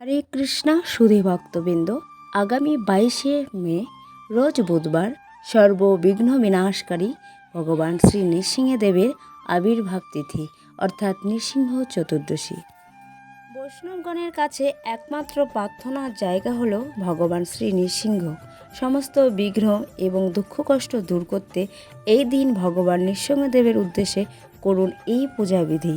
হরে কৃষ্ণা সুধী ভক্তবৃন্দ, আগামী 22শে মে রোজ বুধবার সর্ববিঘ্ন বিনাশকারী ভগবান শ্রী নৃসিংহদেবের আবির্ভাব তিথি অর্থাৎ নৃসিংহ চতুর্দশী। বৈষ্ণবগণের কাছে একমাত্র প্রার্থনার জায়গা হল ভগবান শ্রী নৃসিংহ সমস্ত বিঘ্ন এবং দুঃখ কষ্ট দূর করতে এই দিন ভগবান নৃসিংহদেবের উদ্দেশ্যে করুন এই পূজাবিধি।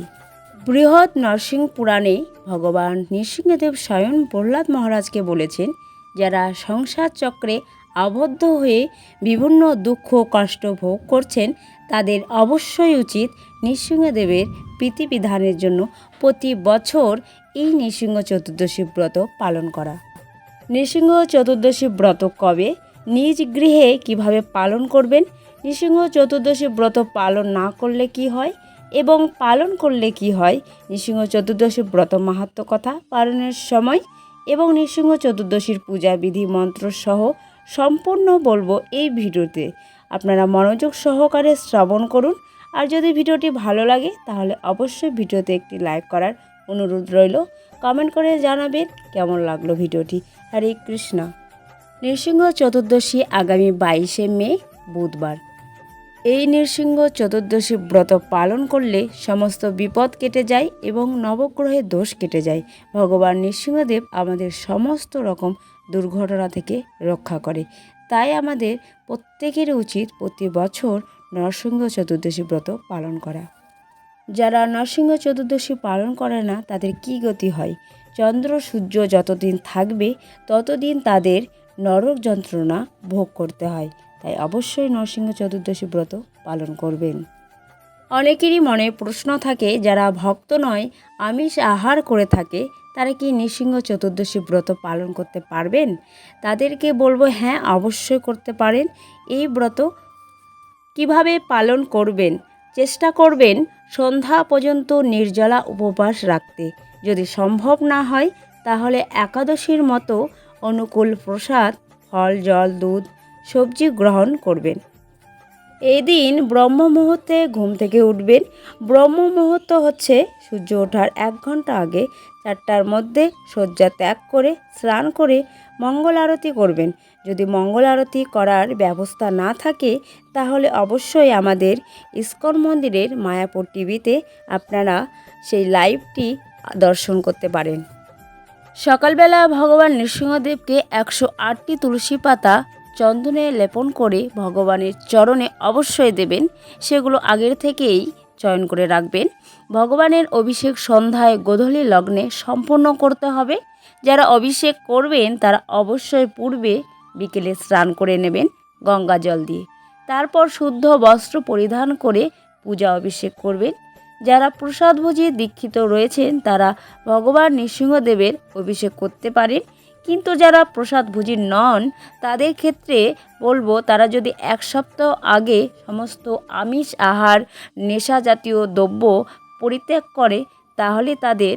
বৃহৎ নরসিংহ পুরাণে ভগবান নৃসিংহদেব স্বয়ং প্রহ্লাদ মহারাজকে বলেছেন, যারা সংসার চক্রে আবদ্ধ হয়ে বিভিন্ন দুঃখ কষ্ট ভোগ করছেন তাদের অবশ্যই উচিত নৃসিংহদেবের প্রীতিবিধানের জন্য প্রতি বছর এই নৃসিংহ চতুর্দশী ব্রত পালন করা। নৃসিংহ চতুর্দশী ব্রত কবে, নিজ গৃহে কিভাবে পালন করবেন, নৃসিংহ চতুর্দশী ব্রত পালন না করলে কি হয় এবং পালন করলে কি হয়, নৃসিংহ চতুর্দশী ব্রত মাহাত্ম্য কথা, পালনের সময় এবং নৃসিংহ চতুর্দশীর পূজা বিধি মন্ত্র সহ সম্পূর্ণ বলবো এই ভিডিওতে। আপনারা মনোযোগ সহকারে শ্রবণ করুন। আর যদি ভিডিওটি ভালো লাগে তাহলে অবশ্যই ভিডিওতে একটি লাইক করার অনুরোধ রইল। কমেন্ট করে জানাবেন কেমন লাগলো ভিডিওটি। হরে কৃষ্ণ। নৃসিংহ চতুর্দশী আগামী 22শে মে বুধবার। এই নৃসিংহ চতুর্দশী ব্রত পালন করলে সমস্ত বিপদ কেটে যায় এবং নবগ্রহের দোষ কেটে যায়। ভগবান নৃসিংহদেব আমাদের সমস্ত রকম দুর্ঘটনা থেকে রক্ষা করে। তাই আমাদের প্রত্যেকের উচিত প্রতি বছর নরসিংহ চতুর্দশী ব্রত পালন করা। যারা নরসিংহ চতুর্দশী পালন করে না তাদের কি গতি হয়? চন্দ্র সূর্য যতদিন থাকবে ততদিন তাদের নরক যন্ত্রণা ভোগ করতে হয়। তাই অবশ্যই নরসিংহ চতুর্দশী ব্রত পালন করবেন। অনেকেরই মনে প্রশ্ন থাকে, যারা ভক্ত নয় আমিষ আহার করে থাকে তারা কি নৃসিংহ চতুর্দশী ব্রত পালন করতে পারবেন? তাদেরকে বলবো, হ্যাঁ অবশ্যই করতে পারেন। এই ব্রত কিভাবে পালন করবেন? চেষ্টা করবেন সন্ধ্যা পর্যন্ত নির্জলা উপবাস রাখতে। যদি সম্ভব না হয় তাহলে একাদশীর মতো অনুকূল প্রসাদ, ফল, জল, দুধ, সবজি গ্রহণ করবেন। এই দিন ব্রহ্ম মুহূর্তে ঘুম থেকে উঠবেন। ব্রহ্ম মুহূর্ত হচ্ছে সূর্য ওঠার 1 ঘন্টা আগে। 4টার মধ্যে শয্যা ত্যাগ করে স্নান করে মঙ্গল আরতি করবেন। যদি মঙ্গল আরতি করার ব্যবস্থা না থাকে তাহলে অবশ্যই আমাদের ইস্কন মন্দিরের মায়াপুর টিভিতে আপনারা সেই লাইভটি দর্শন করতে পারেন। সকালবেলা ভগবান নৃসিংহদেবকে 108টি তুলসী পাতা চন্দনে লেপন করে ভগবানের চরণে অবশ্যই দেবেন। সেগুলো আগের থেকেই চয়ন করে রাখবেন। ভগবানের অভিষেক সন্ধ্যায় গোধূলি লগ্নে সম্পন্ন করতে হবে। যারা অভিষেক করবেন তারা অবশ্যই পূর্বে বিকেলে স্নান করে নেবেন গঙ্গা জল দিয়ে। তারপর শুদ্ধ বস্ত্র পরিধান করে পূজা অভিষেক করবেন। যারা প্রসাদভোজী দীক্ষিত রয়েছেন তারা ভগবান নৃসিংহদেবের অভিষেক করতে পারেন। কিন্তু যারা প্রসাদভোজী নন তাদের ক্ষেত্রে বলবো, তারা যদি 1 সপ্তাহ আগে সমস্ত আমিষ আহার, নেশা জাতীয় দ্রব্য পরিত্যাগ করে তাহলে তাদের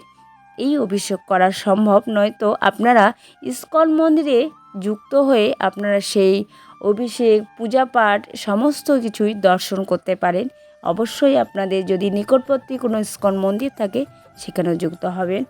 এই অভিষেক করা সম্ভব। নয়তো আপনারা ইস্কন মন্দিরে যুক্ত হয়ে আপনারা সেই অভিষেক, পূজা পাঠ সমস্ত কিছুই দর্শন করতে পারেন। অবশ্যই আপনাদের যদি নিকটবর্তী কোনো ইস্কন মন্দির থাকে সেখানেও যুক্ত হবেন।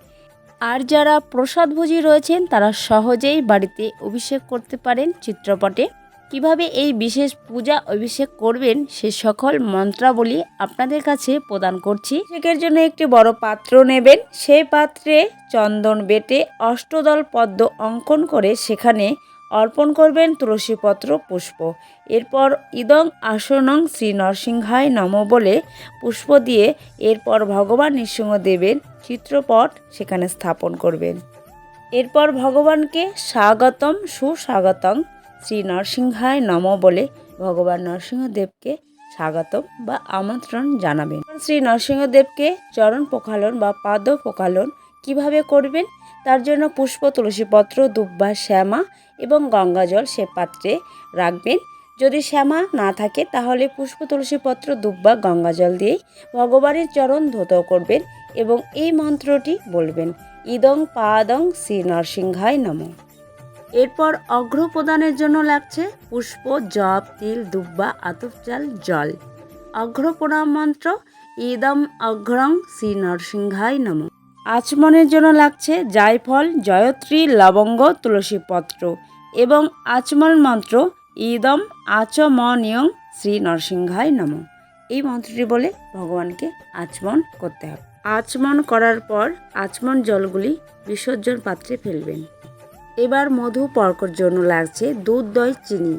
আর যারা প্রসাদভোজী রয়েছেন তারা সহজেই বাড়িতে অভিষেক করতে পারেন চিত্রপটে। কিভাবে এই বিশেষ পূজা অভিষেক করবেন সে সকল মন্ত্রাবলী আপনাদের কাছে প্রদান করছি। অভিষেকের জন্য একটি বড় পাত্র নেবেন। সেই পাত্রে চন্দন বেটে অষ্টদল পদ্ম অঙ্কন করে সেখানে অর্পণ করবেন তুলসীপত্র, পুষ্প। এরপর ইদং আসনং শ্রী নরসিংহায় নমঃ বলে পুষ্প দিয়ে এরপর ভগবান নৃসিংহদেবের চিত্রপট সেখানে স্থাপন করবেন। এরপর ভগবানকে স্বাগতম সুস্বাগতম শ্রী নরসিংহায় নমঃ বলে ভগবান নরসিংহদেবকে স্বাগতম বা আমন্ত্রণ জানাবেন। শ্রী নরসিংহদেবকে চরণ প্রক্ষালন বা পাদ প্রক্ষালন কিভাবে করবেন তার জন্য পুষ্প, তুলসীপত্র, দুব্বা, শ্যামা এবং গঙ্গাজল সে পাত্রে রাখবেন। যদি শ্যামা না থাকে তাহলে পুষ্প, তুলসীপত্র, দুব্বা, গঙ্গাজল দিয়েই ভগবানের চরণ ধৌত করবেন এবং এই মন্ত্রটি বলবেন, ইদং পাদং শ্রী নরসিংহায় নমঃ। এরপর অঘ্র প্রদানের জন্য লাগছে পুষ্প, জপ, তিল, দুব্বা, আতপ চাল, জল। অঘ্র প্রণাম মন্ত্র, ইদম অঘ্রং শ্রী নরসিংহায় নমঃ। আচমনের জন্য লাগছে জায়ফল, জয়ত্রী, লবঙ্গ, তুলসী পত্র এবং আচমন মন্ত্র ইদম আচমনিয়ং শ্রী নরসিংহায় নমঃ। এই মন্ত্রটি বলে ভগবানকে আচমন করতে হবে। আচমন করার পর আচমন জলগুলি বিসর্জন পাত্রে ফেলবেন। এবার মধু পর্কর জন্য লাগছে দুধ, দই, চিনি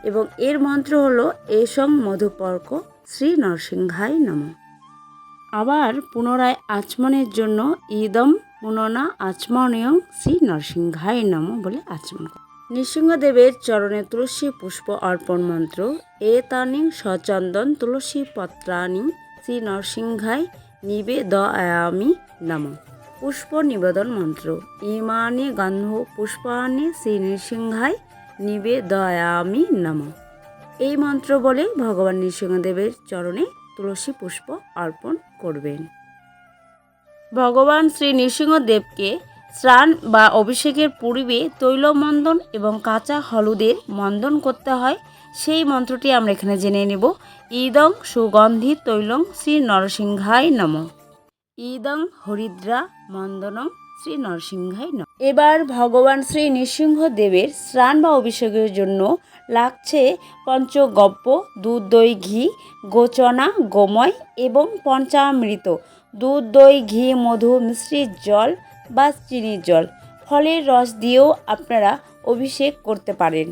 এবং এর মন্ত্র হলো এসং মধুপর্ক শ্রী নরসিংহায় নমঃ। আবার পুনরায় আচমনের জন্য ইদম পুননা আচমনিয়ং শ্রী নরসিংহায় নমঃ বলে আচমন। নৃসিংহদেবের চরণে তুলসী পুষ্প অর্পণ মন্ত্র এতানি সচন্দন তুলসী পত্রানি শ্রী নরসিংহায় নিবেদয়ামি নমঃ। পুষ্প নিবেদন মন্ত্র ইমানি গন্ধ পুষ্পানি শ্রী নৃসিংহায় নিবেদয়ামি নমঃ। এই মন্ত্র বলে ভগবান নৃসিংহদেবের চরণে তুলসী পুষ্প অর্পণ করবেন। ভগবান শ্রী নৃসিংহদেবকে স্নান বা অভিষেকের পূর্বে তৈলমন্দন এবং কাঁচা হলুদের মন্দন করতে হয়। সেই মন্ত্রটি আমরা এখানে জেনে নেব। ইদং সুগন্ধি তৈলং শ্রী নরসিংহায় নমঃ। ইদং হরিদ্রা মন্দনং শ্রী নরসিংহায় নমঃ। এবার ভগবান শ্রী নৃসিংহদেবের স্নান বা অভিষেকের জন্য লাগছে পঞ্চগব্য, দুধ, দই, ঘি, গোচনা, গোময় এবং পঞ্চামৃত, দুধ, দই, ঘি, মধু, মিশ্রিত জল বা চিনির জল, ফলের রস দিয়েও আপনারা অভিষেক করতে পারেন।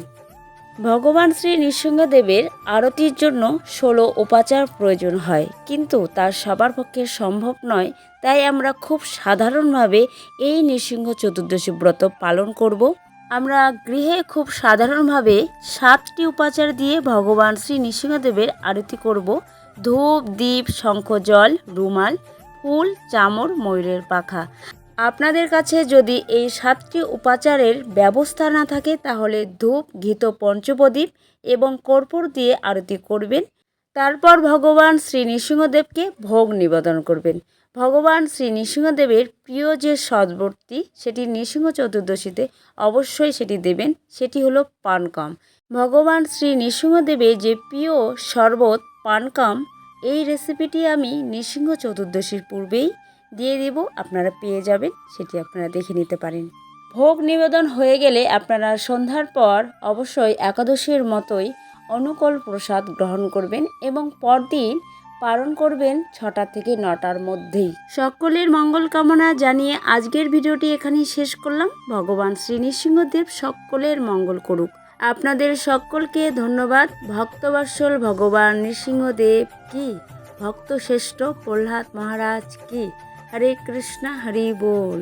ভগবান শ্রী নৃসিংহদেবের আরতির জন্য 16 উপাচার প্রয়োজন হয়, কিন্তু তার সবার পক্ষে সম্ভব নয়। তাই আমরা খুব সাধারণভাবে এই নৃসিংহ চতুর্দশী ব্রত পালন করব। আমরা গৃহে খুব সাধারণভাবে 7টি উপাচার দিয়ে ভগবান শ্রী নৃসিংহদেবের আরতি করব। ধূপ, দীপ, শঙ্খ, জল, রুমাল, ফুল, চামর, ময়ূরের পাখা। আপনাদের কাছে যদি এই 7টি উপাচারের ব্যবস্থা না থাকে তাহলে ধূপ, ঘৃত পঞ্চপ্রদীপ এবং কর্পূর দিয়ে আরতি করবেন। তারপর ভগবান শ্রী নৃসিংহদেবকে ভোগ নিবেদন করবেন। ভগবান শ্রী নৃসিংহদেবের প্রিয় যে সদ্বর্তী সেটি নৃসিংহ চতুর্দশীতে অবশ্যই সেটি দেবেন, সেটি হলো পানকাম। ভগবান শ্রী নৃসিংহদেবের যে প্রিয় শরবত পানকাম, এই রেসিপিটি আমি নৃসিংহ চতুর্দশীর পূর্বেই দিয়ে দিব, আপনারা পেয়ে যাবেন, সেটি আপনারা দেখে নিতে পারেন। ভোগ নিবেদন হয়ে গেলে আপনারা সন্ধ্যার পর অবশ্যই একাদশীর মতোই অনুকূল প্রসাদ গ্রহণ করবেন এবং পরদিন পালন করবেন 6টা থেকে 9টার মধ্যেই। সকলের মঙ্গল কামনা জানিয়ে আজকের ভিডিওটি এখানেই শেষ করলাম। ভগবান শ্রী নৃসিংহদেব সকলের মঙ্গল করুক। আপনাদের সকলকে ধন্যবাদ। ভক্তবৎসল ভগবান নৃসিংহদেব কি, ভক্ত শ্রেষ্ঠ প্রহ্লাদ মহারাজ কি। হরে কৃষ্ণ, হরি বল।